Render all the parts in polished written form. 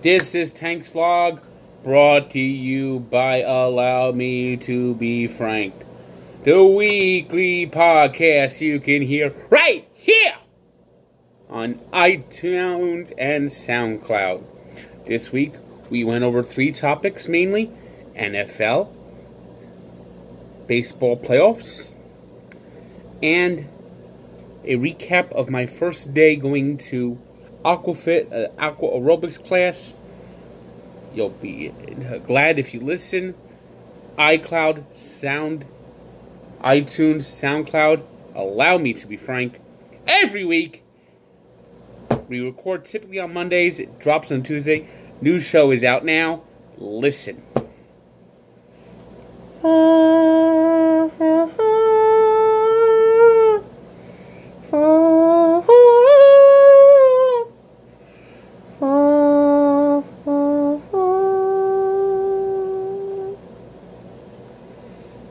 This is Tank's Vlog, brought to you by Allow Me to Be Frank, the weekly podcast you can hear right here on iTunes and SoundCloud. This week, we went over 3 topics, mainly NFL, baseball playoffs, and a recap of my first day going to Aquafit, aqua aerobics class. You'll be glad if you listen. iTunes, SoundCloud, Allow Me to Be Frank. Every week, we record typically on Mondays. It drops on Tuesday. New show is out now. Listen.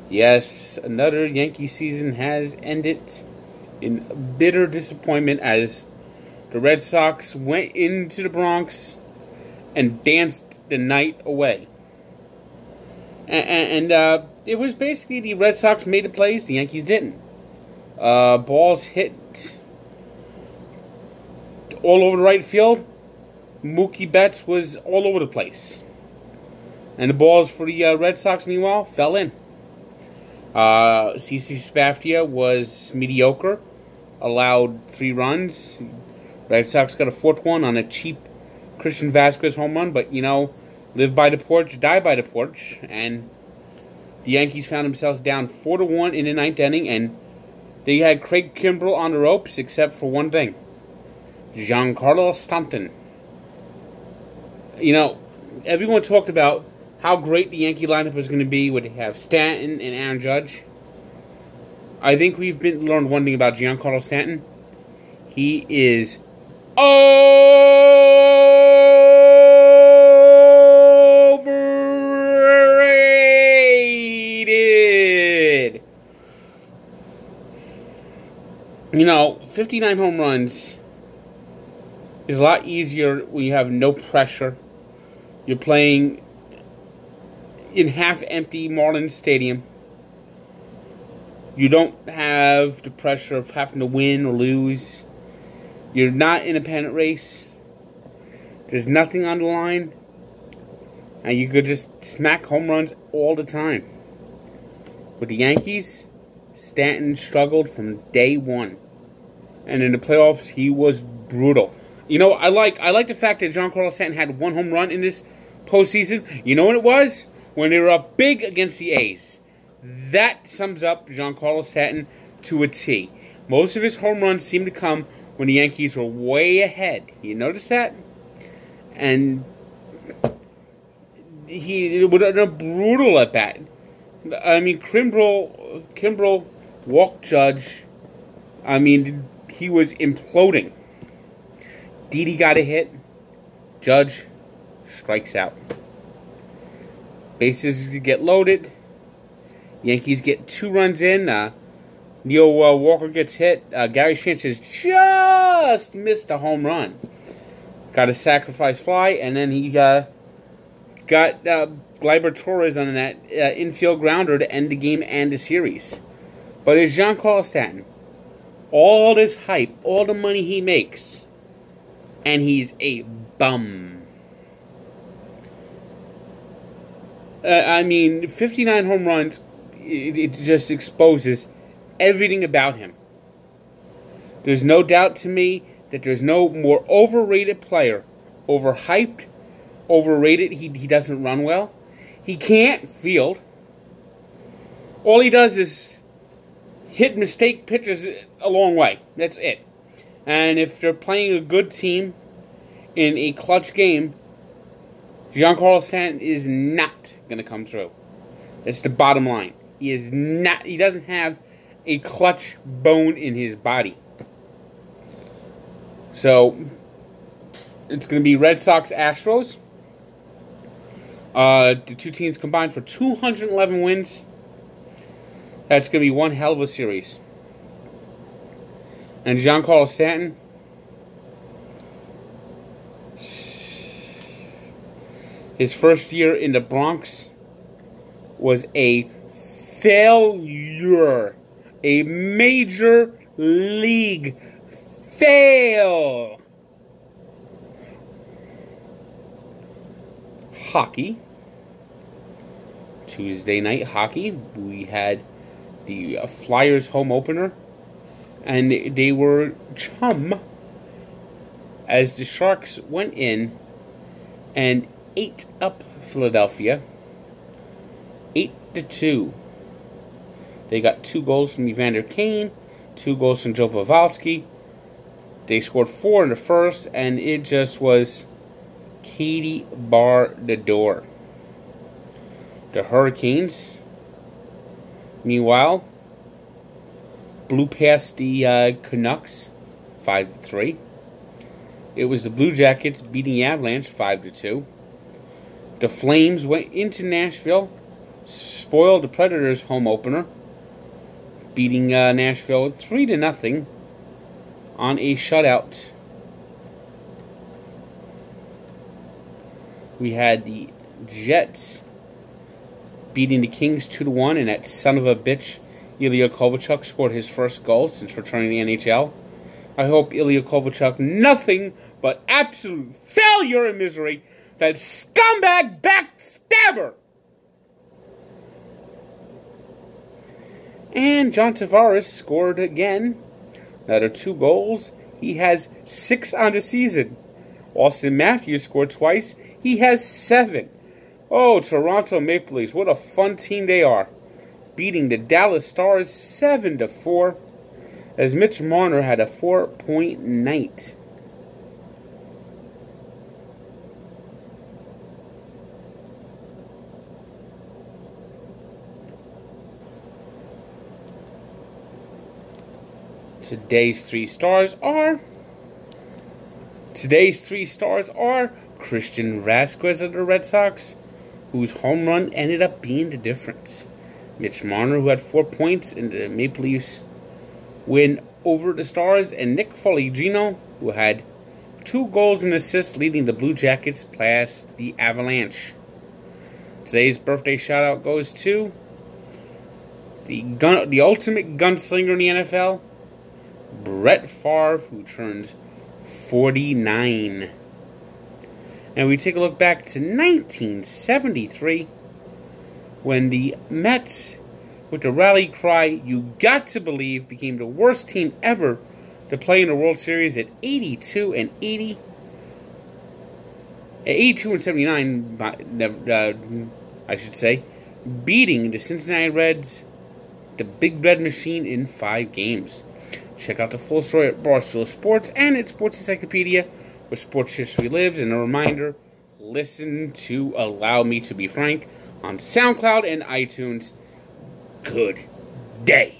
Yes, another Yankee season has ended in bitter disappointment as the Red Sox went into the Bronx and danced the night away. And it was basically the Red Sox made the plays, the Yankees didn't. Balls hit all over the right field. Mookie Betts was all over the place. And the balls for the Red Sox, meanwhile, fell in. CC Sabathia was mediocre, allowed 3 runs. Red Sox got a 4th one on a cheap Christian Vasquez home run, but, you know, live by the porch, die by the porch, and the Yankees found themselves down 4-1 in the 9th inning, and they had Craig Kimbrell on the ropes, except for one thing: Giancarlo Stanton. You know, everyone talked about how great the Yankee lineup was going to be would have Stanton and Aaron Judge. I think we've learned one thing about Giancarlo Stanton. He is overrated. You know, 59 home runs is a lot easier when you have no pressure. You're playing in half-empty Marlins Stadium. You don't have the pressure of having to win or lose. You're not in a pennant race. There's nothing on the line. And you could just smack home runs all the time. With the Yankees, Stanton struggled from day one. And in the playoffs, he was brutal. You know, I like the fact that Giancarlo Stanton had 1 home run in this postseason. You know what it was? When they were up big against the A's. That sums up Giancarlo Stanton to a T. Most of his home runs seem to come when the Yankees were way ahead. You notice that? And he was a brutal at bat. I mean, Kimbrell walked Judge. I mean, he was imploding. Didi got a hit. Judge strikes out. Bases get loaded. Yankees get 2 runs in. Neil Walker gets hit. Gary Sanchez just missed a home run. Got a sacrifice fly, and then he got Gleyber Torres on that infield grounder to end the game and the series. But it's Giancarlo Stanton. All this hype, all the money he makes, and he's a bum. I mean, 59 home runs, it just exposes everything about him. There's no doubt to me that there's no more overrated player. Overhyped, overrated, he doesn't run well. He can't field. All he does is hit mistake pitches a long way. That's it. And if they're playing a good team in a clutch game, Giancarlo Stanton is not going to come through. That's the bottom line. He is not. He doesn't have a clutch bone in his body. So it's going to be Red Sox Astros. The 2 teams combined for 211 wins. That's going to be one hell of a series. And Giancarlo Stanton, His first year in the Bronx was a failure. A major league fail. Hockey. Tuesday night hockey. We had the Flyers home opener. And they were chum as the Sharks went in and ate up Philadelphia 8-2. They got 2 goals from Evander Kane, 2 goals from Joe Pavelski. They scored 4 in the first, and it just was Katie bar the door. The Hurricanes, meanwhile, blew past the Canucks 5-3. It was the Blue Jackets beating the Avalanche 5-2. The Flames went into Nashville, spoiled the Predators' home opener, beating Nashville 3-0 on a shutout. We had the Jets beating the Kings 2-1, and that son of a bitch Ilya Kovalchuk scored his first goal since returning to the NHL. I hope Ilya Kovalchuk nothing but absolute failure and misery. That scumbag backstabber. And John Tavares scored again. Another 2 goals. He has 6 on the season. Austin Matthews scored twice. He has 7. Oh, Toronto Maple Leafs. What a fun team they are. Beating the Dallas Stars 7-4. As Mitch Marner had a 4-point night. Today's three stars are Christian Vasquez of the Red Sox, whose home run ended up being the difference. Mitch Marner, who had 4 points in the Maple Leafs win over the Stars, and Nick Foligno, who had 2 goals and assists, leading the Blue Jackets past the Avalanche. Today's birthday shout-out goes to the ultimate gunslinger in the NFL, Brett Favre, who turns 49. And we take a look back to 1973, when the Mets, with the rally cry, "You got to believe," became the worst team ever to play in the World Series at 82-80. At 82-79, I should say, beating the Cincinnati Reds, the Big Red Machine, in 5 games. Check out the full story at Barstool Sports and at Sports Encyclopedia, where sports history lives. And a reminder, listen to Allow Me to Be Frank on SoundCloud and iTunes. Good day.